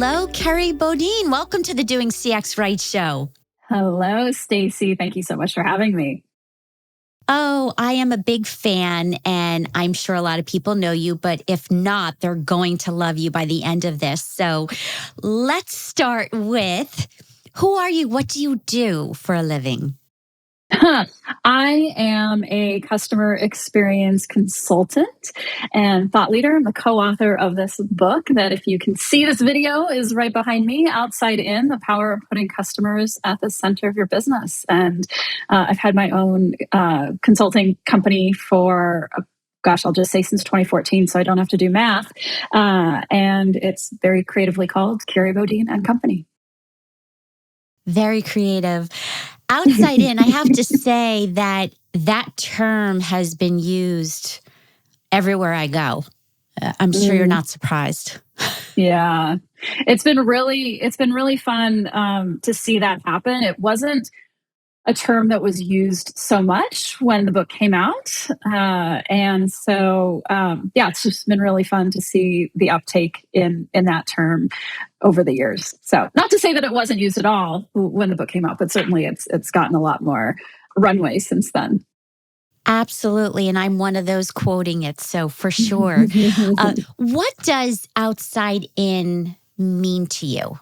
Hello, Kerry Bodine. Welcome to the DoingCXRight show. Hello, Stacy. Thank you so much for having me. Oh, I am a big fan, and I'm sure a lot of people know you, but if not, they're going to love you by the end of this. So let's start with, who are you? What do you do for a living? I am a customer experience consultant and thought leader. I'm the co-author of this book that, if you can see, this video is right behind me, Outside In, the power of putting customers at the center of your business. And I've had my own consulting company for I'll just say since 2014, so I don't have to do math. And it's very creatively called Kerry, Bodine and Company. Very creative. Outside In, I have to say that term has been used everywhere I go. I'm sure you're not surprised. Yeah, it's been really fun to see that happen. It wasn't a term that was used so much when the book came out, and so it's just been really fun to see the uptake in that term over the years. So, not to say that it wasn't used at all when the book came out, but certainly it's gotten a lot more runway since then. Absolutely. And I'm one of those quoting it. So for sure. What does outside in mean to you?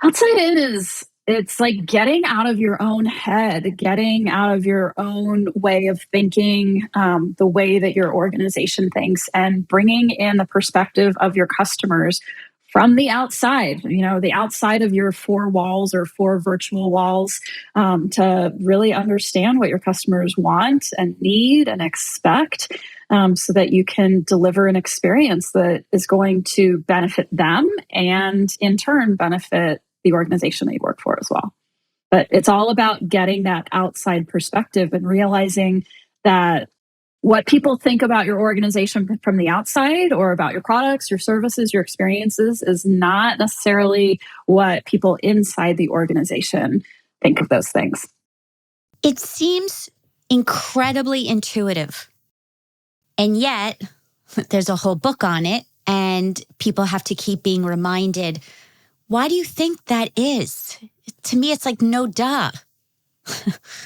Outside in it's like getting out of your own head, getting out of your own way of thinking, the way that your organization thinks, and bringing in the perspective of your customers from the outside, the outside of your four walls or four virtual walls, to really understand what your customers want and need and expect, so that you can deliver an experience that is going to benefit them and in turn benefit the organization that you work for as well. But it's all about getting that outside perspective and realizing that what people think about your organization from the outside, or about your products, your services, your experiences, is not necessarily what people inside the organization think of those things. It seems incredibly intuitive. And yet, there's a whole book on it, and people have to keep being reminded. Why do you think that is? To me, it's like no duh.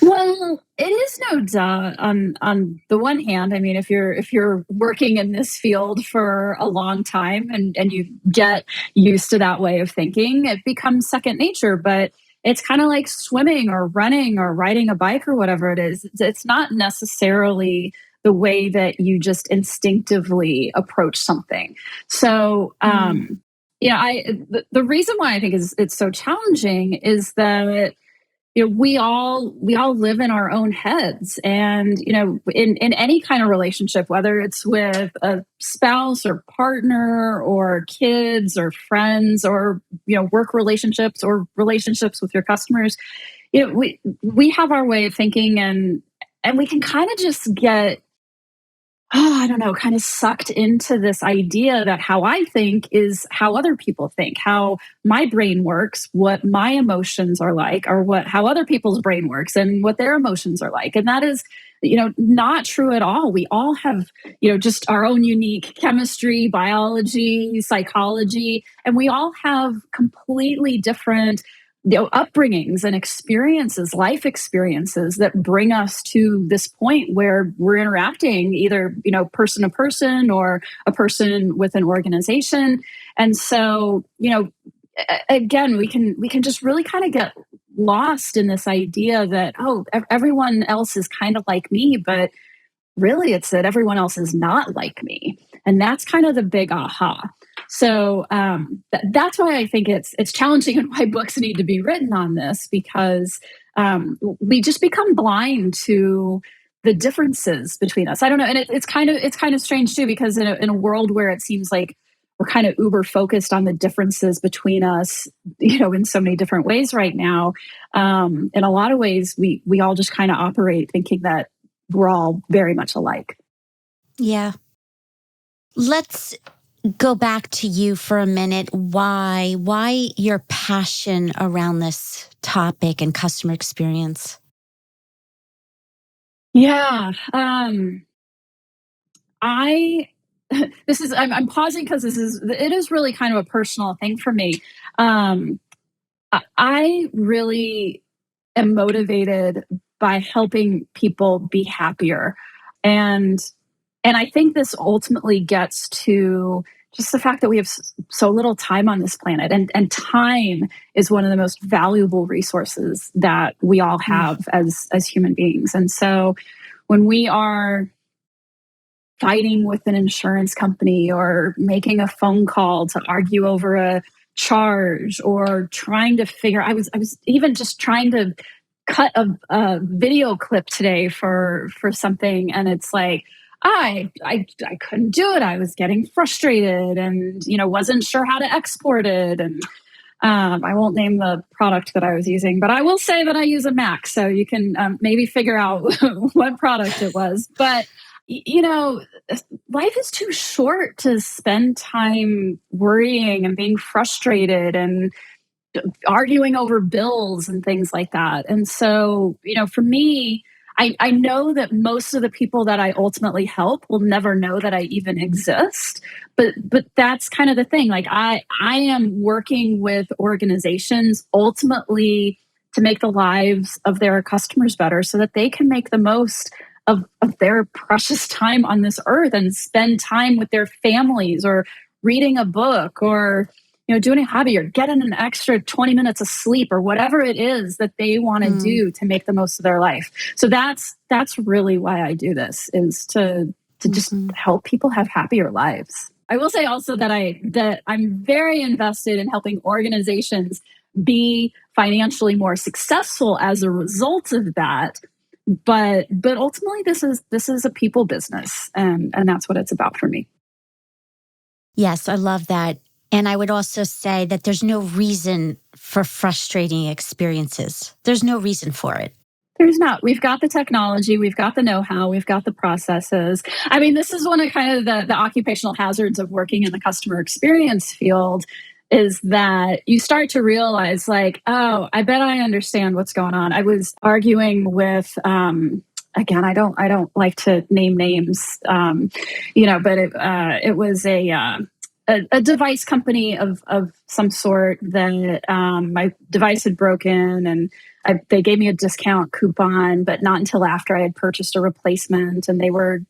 Well, it is no duh on the one hand. I mean, if you're working in this field for a long time and you get used to that way of thinking, it becomes second nature. But it's kind of like swimming or running or riding a bike or whatever it is. It's not necessarily the way that you just instinctively approach something. So, the reason why I think it's so challenging is that we all live in our own heads, and in any kind of relationship, whether it's with a spouse or partner or kids or friends, or work relationships or relationships with your customers, we have our way of thinking, and we can kind of just get, I don't know, kind of sucked into this idea that how I think is how other people think, how my brain works, what my emotions are like, or how other people's brain works and what their emotions are like. And that is, not true at all. We all have, just our own unique chemistry, biology, psychology, and we all have completely different upbringings and experiences, life experiences, that bring us to this point where we're interacting either, person to person or a person with an organization. And so, again, we can just really kind of get lost in this idea that, everyone else is kind of like me, but really it's that everyone else is not like me. And that's kind of the big aha. So that's why I think it's challenging, and why books need to be written on this, because we just become blind to the differences between us. I don't know, and it's kind of strange too, because in a world where it seems like we're kind of uber focused on the differences between us, in so many different ways right now. In a lot of ways, we all just kind of operate thinking that we're all very much alike. Yeah. Let's go back to you for a minute. Why your passion around this topic and customer experience? Yeah. I I'm pausing because it is really kind of a personal thing for me. I really am motivated by helping people be happier. And I think this ultimately gets to just the fact that we have so little time on this planet, and time is one of the most valuable resources that we all have as human beings. And so when we are fighting with an insurance company or making a phone call to argue over a charge or trying to figure, I was even just trying to cut a video clip today for something, and it's like I couldn't do it. I was getting frustrated and wasn't sure how to export it. And I won't name the product that I was using, but I will say that I use a Mac, so you can maybe figure out what product it was. But life is too short to spend time worrying and being frustrated and arguing over bills and things like that. And so, for me, I know that most of the people that I ultimately help will never know that I even exist. But that's kind of the thing. Like I am working with organizations ultimately to make the lives of their customers better so that they can make the most of their precious time on this earth and spend time with their families or reading a book or doing a hobby or getting an extra 20 minutes of sleep or whatever it is that they want to do to make the most of their life. So that's really why I do this, is to just help people have happier lives. I will say also that I'm very invested in helping organizations be financially more successful as a result of that. But ultimately this is a people business, and that's what it's about for me. Yes, I love that. And I would also say that there's no reason for frustrating experiences. There's no reason for it. There's not. We've got the technology, we've got the know-how, we've got the processes. I mean, this is one of kind of the occupational hazards of working in the customer experience field, is that you start to realize like, oh, I bet I understand what's going on. I was arguing with, again, I don't like to name names, but it was a device company of some sort that my device had broken, and they gave me a discount coupon, but not until after I had purchased a replacement. And they were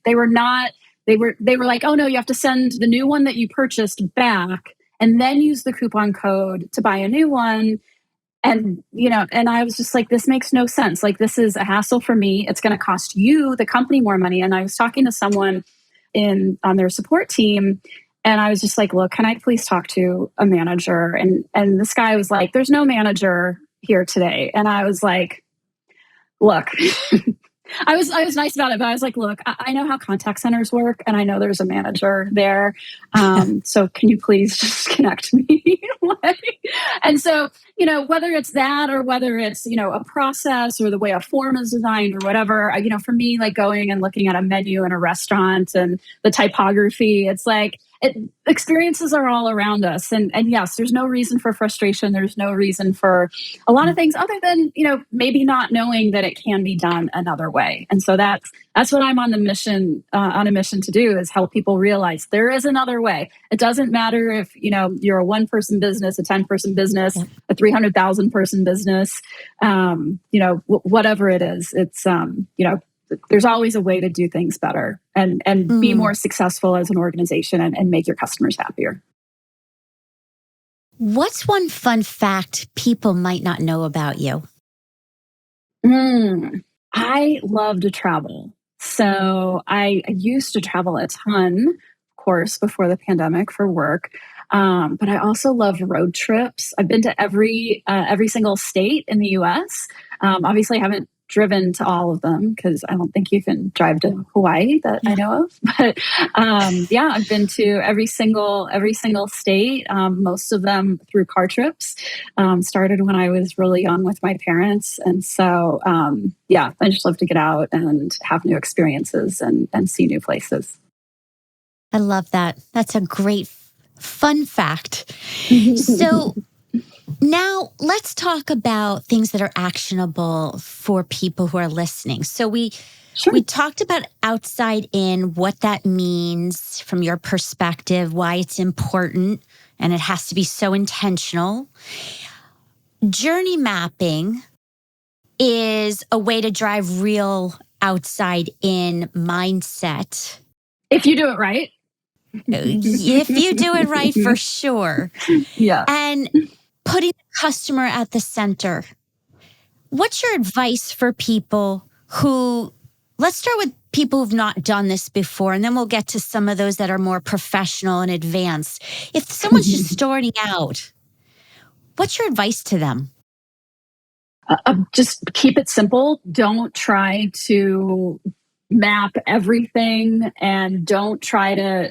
like, oh no, you have to send the new one that you purchased back and then use the coupon code to buy a new one. And, and I was just like, this makes no sense. Like, this is a hassle for me. It's going to cost you, the company, more money. And I was talking to someone on their support team, and I was just like, look, can I please talk to a manager? And this guy was like, there's no manager here today. And I was like, look, I was nice about it, but I was like, look, I know how contact centers work, and I know there's a manager there. So can you please just connect me? And so, whether it's that or whether it's, a process or the way a form is designed or whatever, for me, like going and looking at a menu in a restaurant and the typography, it's like, experiences are all around us. And yes, there's no reason for frustration. There's no reason for a lot of things other than, maybe not knowing that it can be done another way. And so that's what I'm on a mission to do, is help people realize there is another way. It doesn't matter if, you're a 1-person business, a 10-person business, a 300,000 person business, whatever it is, it's, there's always a way to do things better and be more successful as an organization and make your customers happier. What's one fun fact people might not know about you? I love to travel. So I used to travel a ton, of course, before the pandemic for work. But I also love road trips. I've been to every single state in the U.S. Obviously, I haven't driven to all of them because I don't think you can drive to Hawaii that I know of. But I've been to every single state, most of them through car trips. Started when I was really young with my parents. And so, I just love to get out and have new experiences and see new places. I love that. That's a great fun fact. So Now, let's talk about things that are actionable for people who are listening. So we talked about outside in, what that means from your perspective, why it's important, and it has to be so intentional. Journey mapping is a way to drive real outside in mindset. If you do it right. If you do it right, for sure. Yeah. And putting the customer at the center. What's your advice for people who, let's start with people who've not done this before, and then we'll get to some of those that are more professional and advanced. If someone's just starting out, what's your advice to them? Just keep it simple. Don't try to map everything, and don't try to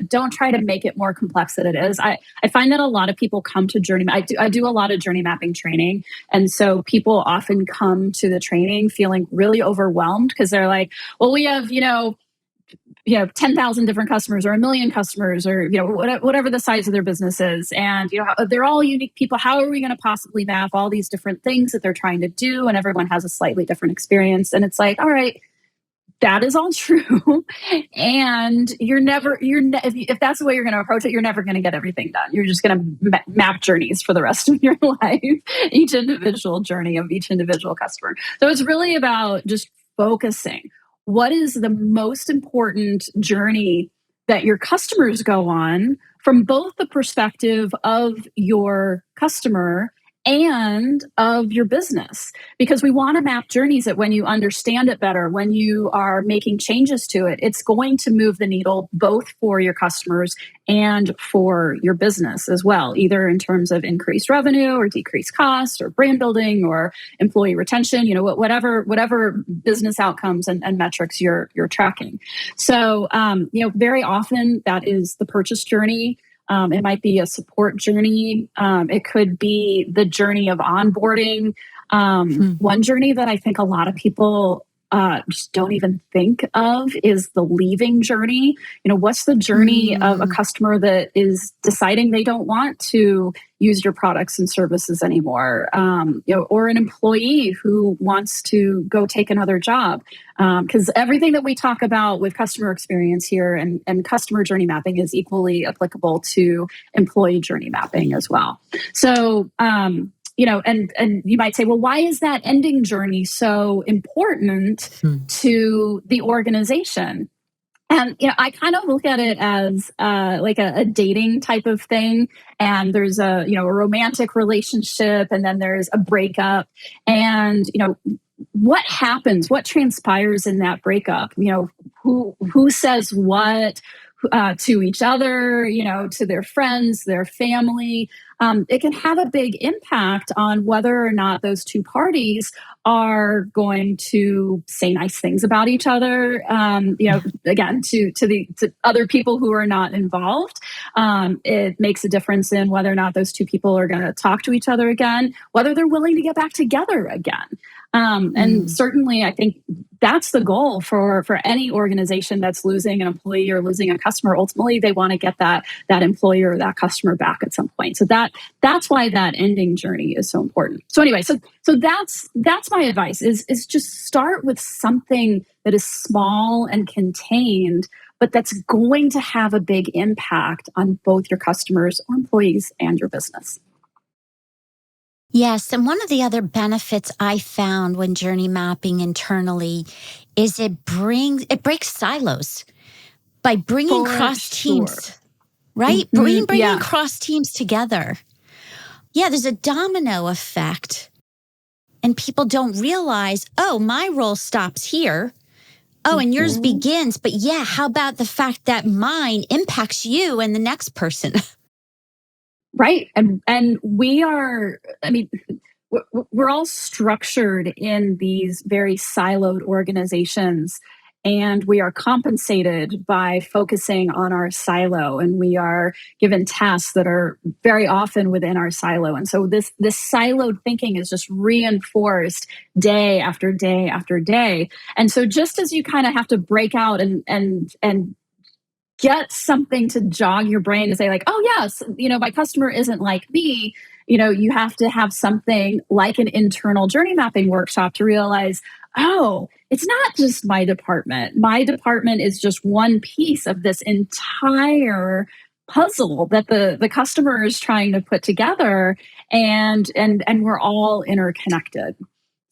make it more complex than it is. I find that a lot of people come to journey. I do a lot of journey mapping training, and so people often come to the training feeling really overwhelmed because they're like, well, we have 10,000 different customers or 1,000,000 customers, or whatever the size of their business is, and they're all unique people. How are we going to possibly map all these different things that they're trying to do? And everyone has a slightly different experience. And it's like, all right, that is all true. And if that's the way you're going to approach it, you're never going to get everything done. You're just going to map journeys for the rest of your life, each individual journey of each individual customer. So it's really about just focusing. What is the most important journey that your customers go on from both the perspective of your customer and of your business? Because we want to map journeys that when you understand it better, when you are making changes to it, it's going to move the needle both for your customers and for your business as well, either in terms of increased revenue or decreased costs or brand building or employee retention, whatever business outcomes and metrics you're tracking. So, very often that is the purchase journey. It might be a support journey. It could be the journey of onboarding. One journey that I think a lot of people just don't even think of is the leaving journey. What's the journey of a customer that is deciding they don't want to use your products and services anymore, or an employee who wants to go take another job? Because everything that we talk about with customer experience here and customer journey mapping is equally applicable to employee journey mapping as well. So, and you might say, well, why is that ending journey so important to the organization? And I kind of look at it as like a dating type of thing. And there's a romantic relationship, and then there's a breakup. And what happens? What transpires in that breakup? Who says what to each other? To their friends, their family. It can have a big impact on whether or not those two parties are going to say nice things about each other. Again, to other people who are not involved. It makes a difference in whether or not those two people are going to talk to each other again, whether they're willing to get back together again. And certainly, I think that's the goal for any organization that's losing an employee or losing a customer. Ultimately, they want to get that employee or that customer back at some point. So that's why that ending journey is so important. So anyway, so that's my advice is just start with something that is small and contained, but that's going to have a big impact on both your customers or employees and your business. Yes, and one of the other benefits I found when journey mapping internally is it breaks silos by bringing cross teams, right? Bringing cross teams together. Yeah, there's a domino effect, and people don't realize, oh, my role stops here. Oh, and yours begins. But yeah, how about the fact that mine impacts you and the next person? Right. And we are, we're all structured in these very siloed organizations, and we are compensated by focusing on our silo, and we are given tasks that are very often within our silo. And so this siloed thinking is just reinforced day after day after day. And so just as you kind of have to break out and get something to jog your brain to say like, oh yes, my customer isn't like me. You have to have something like an internal journey mapping workshop to realize, oh, it's not just my department. My department is just one piece of this entire puzzle that the customer is trying to put together, and we're all interconnected.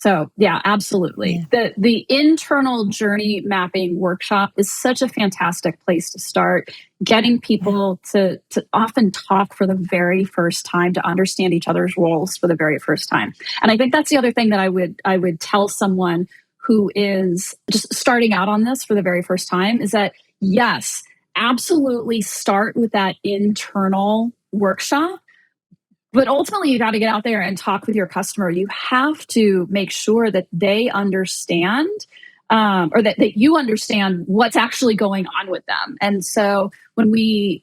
So yeah, absolutely. Yeah. The internal journey mapping workshop is such a fantastic place to start getting people to often talk for the very first time, to understand each other's roles for the very first time. And I think that's the other thing that I would tell someone who is just starting out on this for the very first time is that yes, absolutely start with that internal workshop. But ultimately, you got to get out there and talk with your customer. You have to make sure that they understand, or that you understand what's actually going on with them. And so when we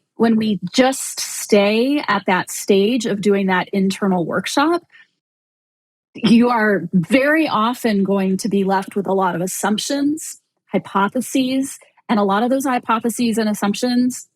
just stay at that stage of doing that internal workshop, you are very often going to be left with a lot of assumptions, hypotheses, and a lot of those hypotheses and assumptions,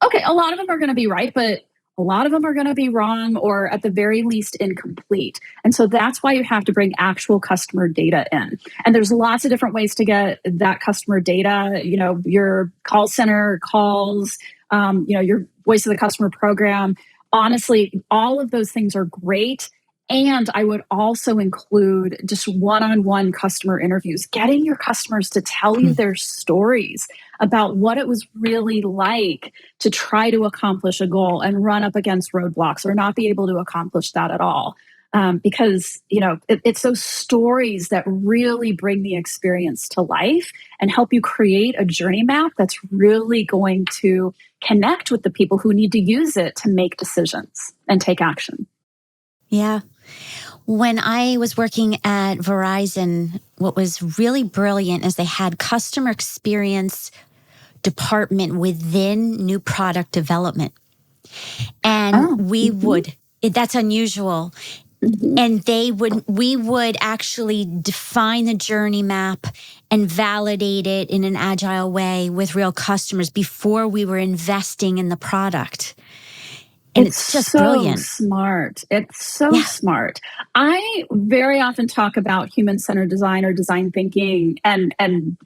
okay, a lot of them are going to be right, but a lot of them are going to be wrong or at the very least incomplete. And so that's why you have to bring actual customer data in. And there's lots of different ways to get that customer data, your call center calls, your voice of the customer program. Honestly, all of those things are great. And I would also include just one-on-one customer interviews, getting your customers to tell you their stories about what it was really like to try to accomplish a goal and run up against roadblocks or not be able to accomplish that at all. Because, it's those stories that really bring the experience to life and help you create a journey map that's really going to connect with the people who need to use it to make decisions and take action. Yeah. When I was working at Verizon, what was really brilliant is they had customer experience department within new product development. And that's unusual. And we would actually define the journey map and validate it in an agile way with real customers before we were investing in the product. And it's just so brilliant. Smart. It's so smart. I very often talk about human-centered design or design thinking, and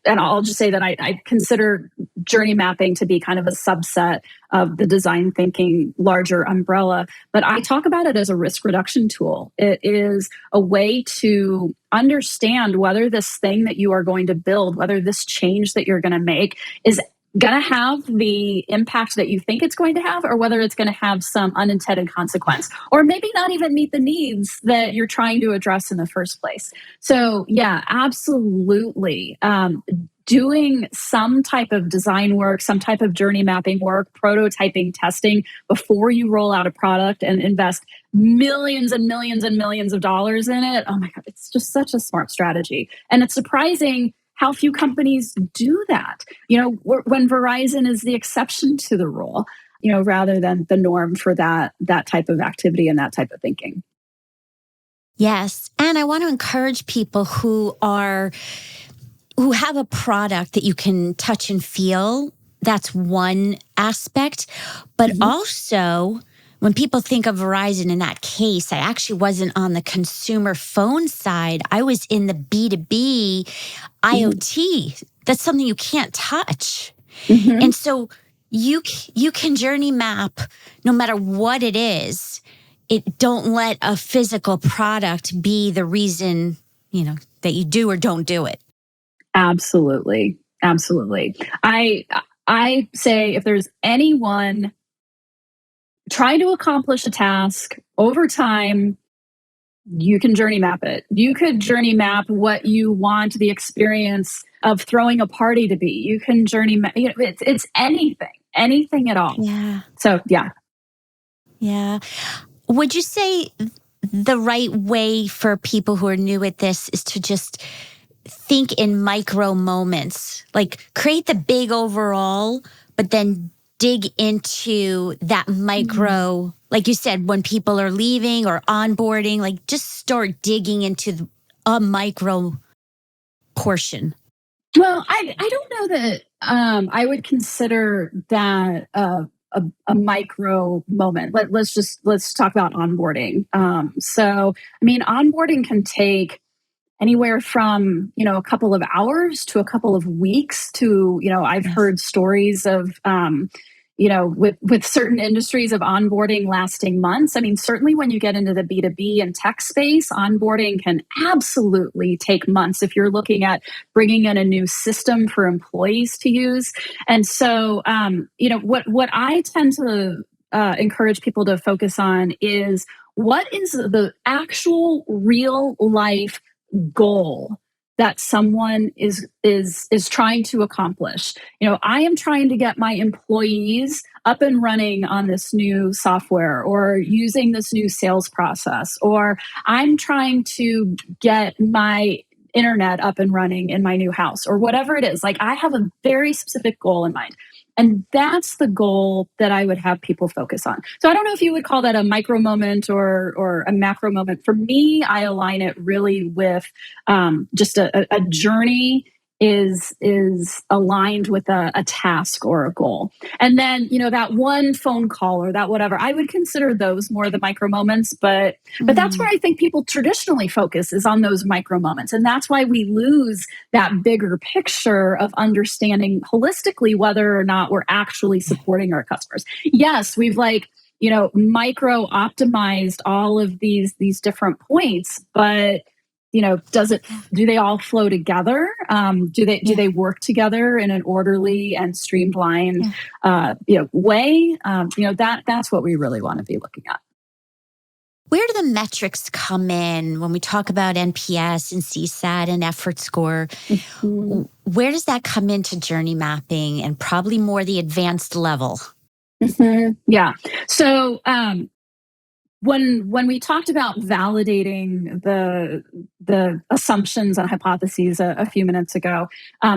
I'll just say that I consider journey mapping to be kind of a subset of the design thinking larger umbrella. But I talk about it as a risk reduction tool. It is a way to understand whether this thing that you are going to build, whether this change that you're going to make is going to have the impact that you think it's going to have, or whether it's going to have some unintended consequence, or maybe not even meet the needs that you're trying to address in the first place. So yeah, absolutely. Doing some type of design work, some type of journey mapping work, prototyping, testing before you roll out a product and invest millions and millions and millions of dollars in it. Oh my God, it's just such a smart strategy. And it's surprising how few companies do that, when Verizon is the exception to the rule, rather than the norm for that type of activity and that type of thinking. Yes. And I want to encourage people who have a product that you can touch and feel. That's one aspect. But also, when people think of Verizon in that case, I actually wasn't on the consumer phone side. I was in the B2B IoT. That's something you can't touch. And so you can journey map no matter what it is. Don't let a physical product be the reason, that you do or don't do it. Absolutely. Absolutely. I say if there's anyone trying to accomplish a task over time, you can journey map it. You could journey map what you want the experience of throwing a party to be. You can journey map, it's anything at all. Yeah. So, yeah. Yeah. Would you say the right way for people who are new at this is to just think in micro moments, like create the big overall, but then dig into that micro, like you said, when people are leaving or onboarding, like just start digging into a micro portion? Well, I don't know that I would consider that a micro moment. Let's talk about onboarding. So, I mean, onboarding can take anywhere from a couple of hours to a couple of weeks to I've Yes. heard stories of with certain industries of onboarding lasting months. I mean, certainly when you get into the B2B and tech space, onboarding can absolutely take months if you're looking at bringing in a new system for employees to use. And so what I tend to encourage people to focus on is what is the actual real life goal that someone is trying to accomplish. I am trying to get my employees up and running on this new software or using this new sales process, or I'm trying to get my internet up and running in my new house, or whatever it is. Like, I have a very specific goal in mind. And that's the goal that I would have people focus on. So I don't know if you would call that a micro moment or a macro moment. For me, I align it really with just a journey is aligned with a task or a goal. And then, that one phone call or that whatever, I would consider those more the micro moments, but that's where I think people traditionally focus, is on those micro moments. And that's why we lose that bigger picture of understanding holistically whether or not we're actually supporting our customers. Yes, we've micro optimized all of these different points, but do they all flow together? Do they work together in an orderly and streamlined way? That's what we really want to be looking at. Where do the metrics come in when we talk about NPS and CSAT and effort score? Mm-hmm. Where does that come into journey mapping, and probably more the advanced level? Mm-hmm. Yeah. So when we talked about validating the assumptions and hypotheses a few minutes ago,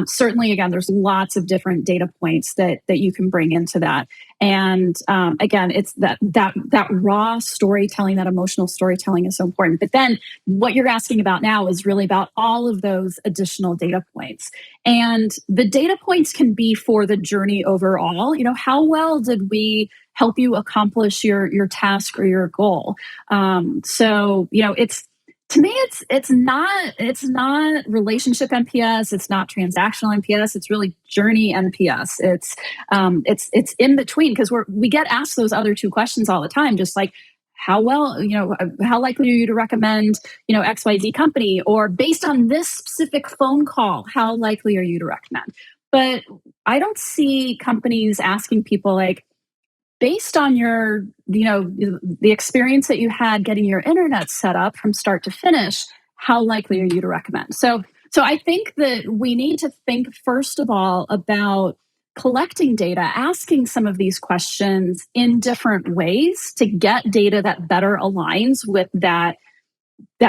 certainly again, there's lots of different data points that you can bring into that. And again, it's that raw storytelling, that emotional storytelling is so important. But then what you're asking about now is really about all of those additional data points. And the data points can be for the journey overall. How well did we help you accomplish your task or your goal? So it's, to me, it's not relationship NPS, it's not transactional NPS, it's really journey NPS. It's in between, because we get asked those other two questions all the time, just like, how well, how likely are you to recommend, XYZ company, or based on this specific phone call, how likely are you to recommend? But I don't see companies asking people like, based on your, the experience that you had getting your internet set up from start to finish, how likely are you to recommend? So I think that we need to think, first of all, about collecting data, asking some of these questions in different ways to get data that better aligns with that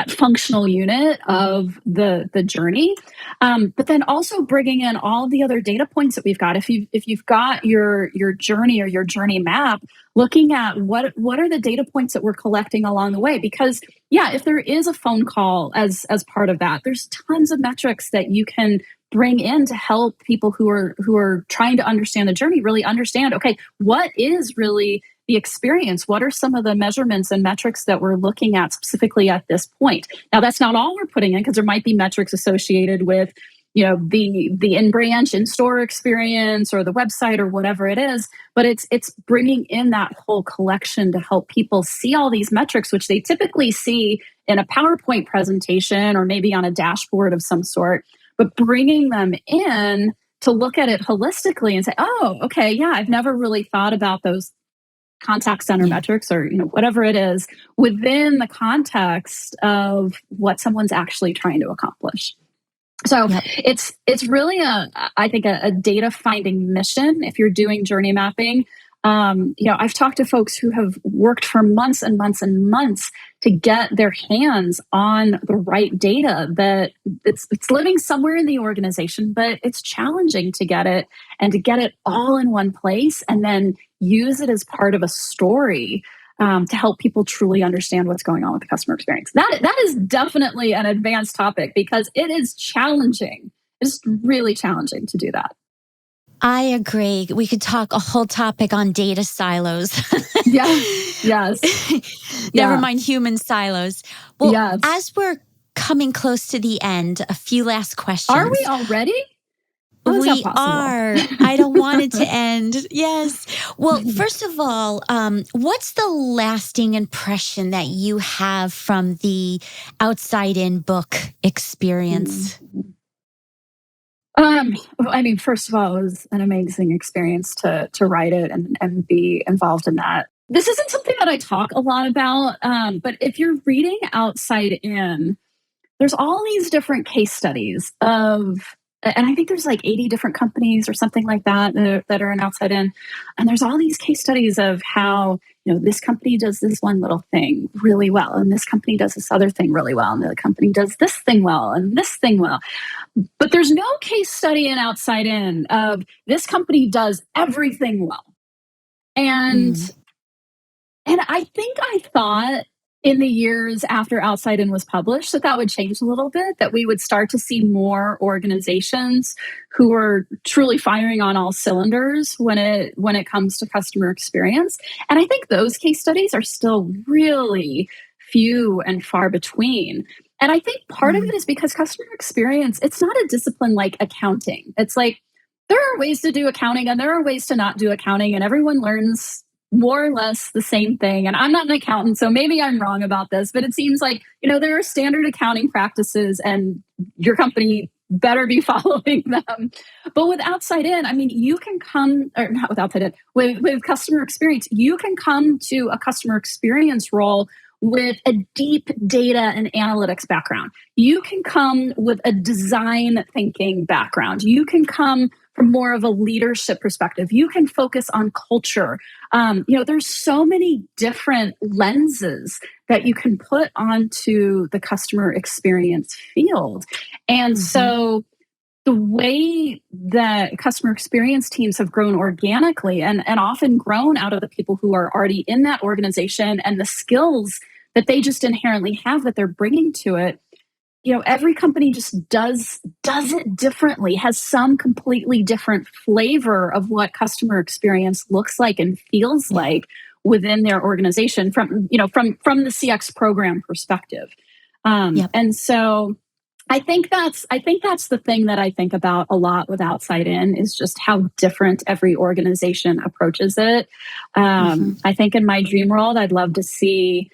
functional unit of the journey, but then also bringing in all the other data points that we've got. If you've got your journey or your journey map, looking at what are the data points that we're collecting along the way. Because if there is a phone call as part of that, there's tons of metrics that you can bring in to help people who are trying to understand the journey really understand, okay, what is really the experience? What are some of the measurements and metrics that we're looking at specifically at this point? Now, that's not all we're putting in, because there might be metrics associated with, the in-branch, in-store experience, or the website, or whatever it is. But it's bringing in that whole collection to help people see all these metrics, which they typically see in a PowerPoint presentation or maybe on a dashboard of some sort, but bringing them in to look at it holistically and say, oh, okay, yeah, I've never really thought about those contact center metrics, or whatever it is, within the context of what someone's actually trying to accomplish. So it's really I think a data finding mission if you're doing journey mapping. I've talked to folks who have worked for months and months and months to get their hands on the right data, that it's living somewhere in the organization, but it's challenging to get it, and to get it all in one place and then use it as part of a story to help people truly understand what's going on with the customer experience. That is definitely an advanced topic, because it is challenging It's really challenging to do that. I agree. We could talk a whole topic on data silos. Yeah. Yes. Never Yeah. mind human silos. Well, Yes. as we're coming close to the end, a few last questions. Are we already? How is that We possible? are. I don't want it to end. Yes. Well, first of all, what's the lasting impression that you have from the Outside In book experience? I mean, first of all, it was an amazing experience to write it and be involved in that. This isn't something that I talk a lot about, but if you're reading Outside In, there's all these different case studies of, and I think there's like 80 different companies or something like that are in Outside In, and there's all these case studies of how this company does this one little thing really well, and this company does this other thing really well, and the company does this thing well, and this thing well. But there's no case study in Outside In of this company does everything well. And I think I thought in the years after Outside In was published that would change a little bit, that we would start to see more organizations who are truly firing on all cylinders when it comes to customer experience. And I think those case studies are still really few and far between. And I think part of it is because customer experience, it's not a discipline like accounting. It's like there are ways to do accounting and there are ways to not do accounting, and everyone learns more or less the same thing. And I'm not an accountant, so maybe I'm wrong about this, but it seems like, there are standard accounting practices and your company better be following them. But with Outside In, I mean, you can come, or not with Outside In, with customer experience, you can come to a customer experience role with a deep data and analytics background. You can come with a design thinking background. You can come from more of a leadership perspective. You can focus on culture. There's so many different lenses that you can put onto the customer experience field. And so the way that customer experience teams have grown organically and often grown out of the people who are already in that organization and the skills that they just inherently have that they're bringing to it, every company just does it differently, has some completely different flavor of what customer experience looks like and feels like within their organization from the CX program perspective. And so I think that's the thing that I think about a lot with Outside In is just how different every organization approaches it. I think in my dream world, I'd love to see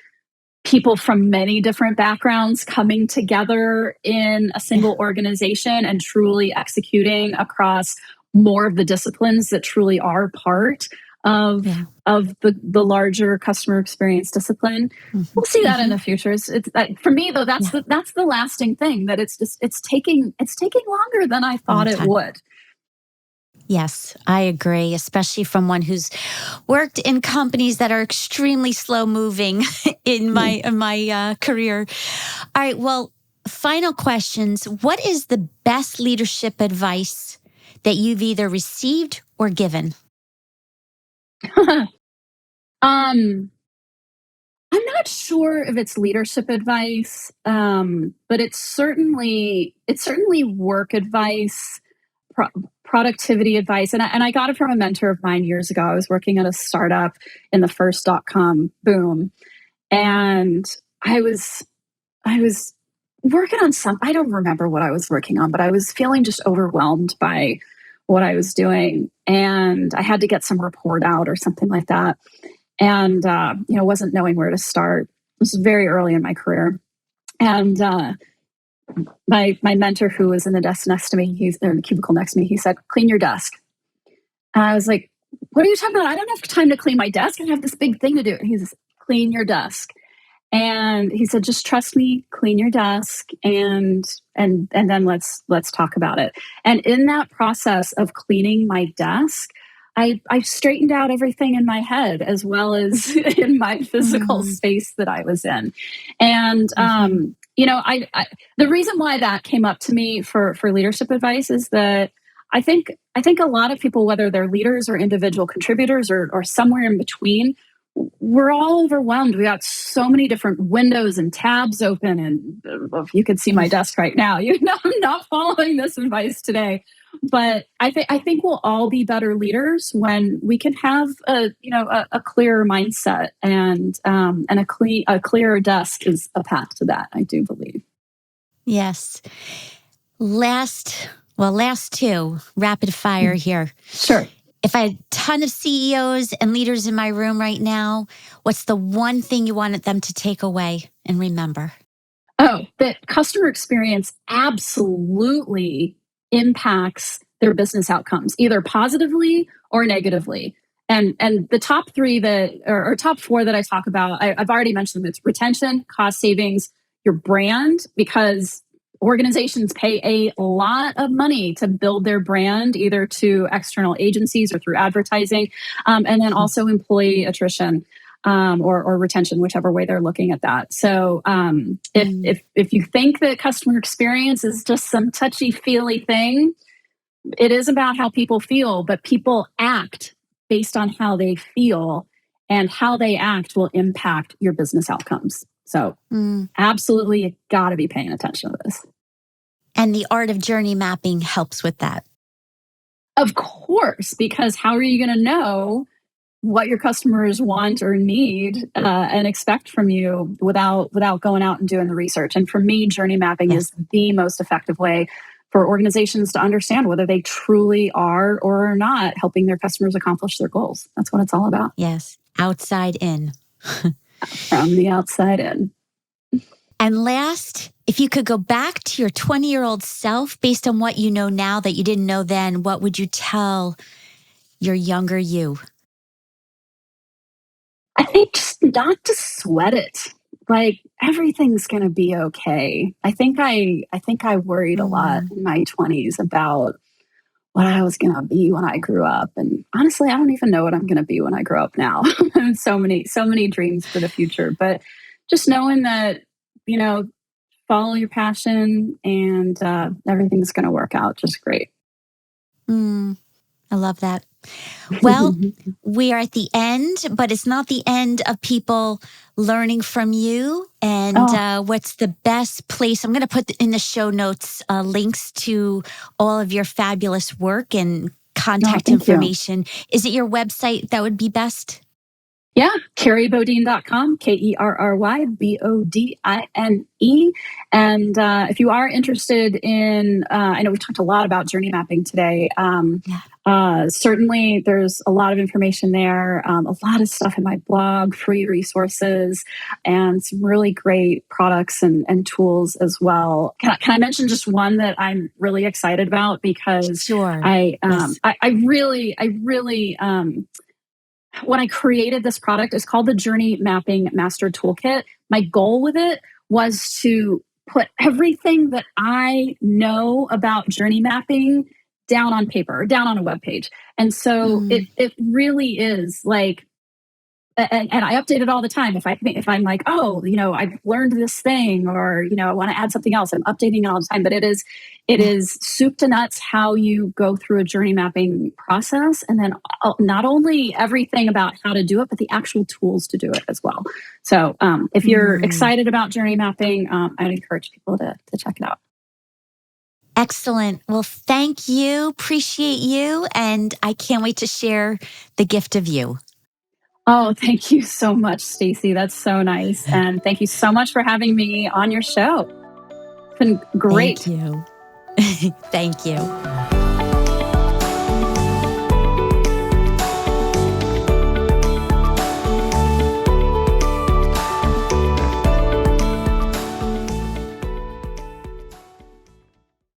people from many different backgrounds coming together in a single organization and truly executing across more of the disciplines that truly are part of the larger customer experience discipline. We'll see that in the future. It's for me though, that's the lasting thing, that it's taking longer than I thought it would. Yes, I agree, especially from one who's worked in companies that are extremely slow moving in my career. All right, well, final questions. What is the best leadership advice that you've either received or given? I'm not sure if it's leadership advice, but it's certainly work advice, productivity advice. And I got it from a mentor of mine years ago. I was working at a startup in the first .com boom. And I was working on I don't remember what I was working on, but I was feeling just overwhelmed by what I was doing. And I had to get some report out or something like that. And, wasn't knowing where to start. This was very early in my career. And, my mentor, who was in the desk next to me, he's in the cubicle next to me, he said, "Clean your desk." And I was like, "What are you talking about? I don't have time to clean my desk. I have this big thing to do." And he says, "Clean your desk." And he said, "Just trust me, clean your desk, and then let's talk about it." And in that process of cleaning my desk, I straightened out everything in my head as well as in my physical space that I was in. And the reason why that came up to me for leadership advice is that I think a lot of people, whether they're leaders or individual contributors or somewhere in between, we're all overwhelmed. We got so many different windows and tabs open. And if you could see my desk right now, you know, I'm not following this advice today. But I think we'll all be better leaders when we can have a clearer mindset, and a clearer desk is a path to that. I do believe. Yes. Last two, rapid fire here. Sure. If I had a ton of CEOs and leaders in my room right now, what's the one thing you wanted them to take away and remember? Oh, that customer experience absolutely impacts their business outcomes, either positively or negatively. And the top three or top four that I talk about, I've already mentioned them. It's retention, cost savings, your brand, because organizations pay a lot of money to build their brand, either to external agencies or through advertising, and then also employee attrition. Or retention, whichever way they're looking at that. So if you think that customer experience is just some touchy-feely thing, it is about how people feel, but people act based on how they feel, and how they act will impact your business outcomes. So absolutely, you got to be paying attention to this. And the art of journey mapping helps with that. Of course, because how are you going to know what your customers want or need and expect from you without going out and doing the research? And for me, journey mapping is the most effective way for organizations to understand whether they truly are or are not helping their customers accomplish their goals. That's what it's all about. Yes, outside in. From the outside in. And last, if you could go back to your 20-year-old self based on what you know now that you didn't know then, what would you tell your younger you? I think just not to sweat it. Like, everything's going to be okay. I think I worried a lot in my 20s about what I was going to be when I grew up. And honestly, I don't even know what I'm going to be when I grow up now. so many dreams for the future, but just knowing that, follow your passion, and everything's going to work out just great. I love that. Well, we are at the end, but it's not the end of people learning from you. And what's the best place? I'm going to put in the show notes links to all of your fabulous work and contact information. Is it your website that would be best? Yeah, kerrybodine.com, KerryBodine. And if you are interested in, I know we talked a lot about journey mapping today. Certainly there's a lot of information there, a lot of stuff in my blog, free resources, and some really great products and tools as well. Can I mention just one that I'm really excited about? Because I really when I created this product, it's called the Journey Mapping Master Toolkit. My goal with it was to put everything that I know about journey mapping down on paper, down on a web page. And so it really is like, and I update it all the time. If I'm like, I've learned this thing, or, I want to add something else, I'm updating it all the time. But it is soup to nuts how you go through a journey mapping process. And then not only everything about how to do it, but the actual tools to do it as well. So if you're excited about journey mapping, I'd encourage people to check it out. Excellent. Well, thank you. Appreciate you. And I can't wait to share the gift of you. Oh, thank you so much, Stacy. That's so nice. And thank you so much for having me on your show. It's been great. Thank you. Thank you.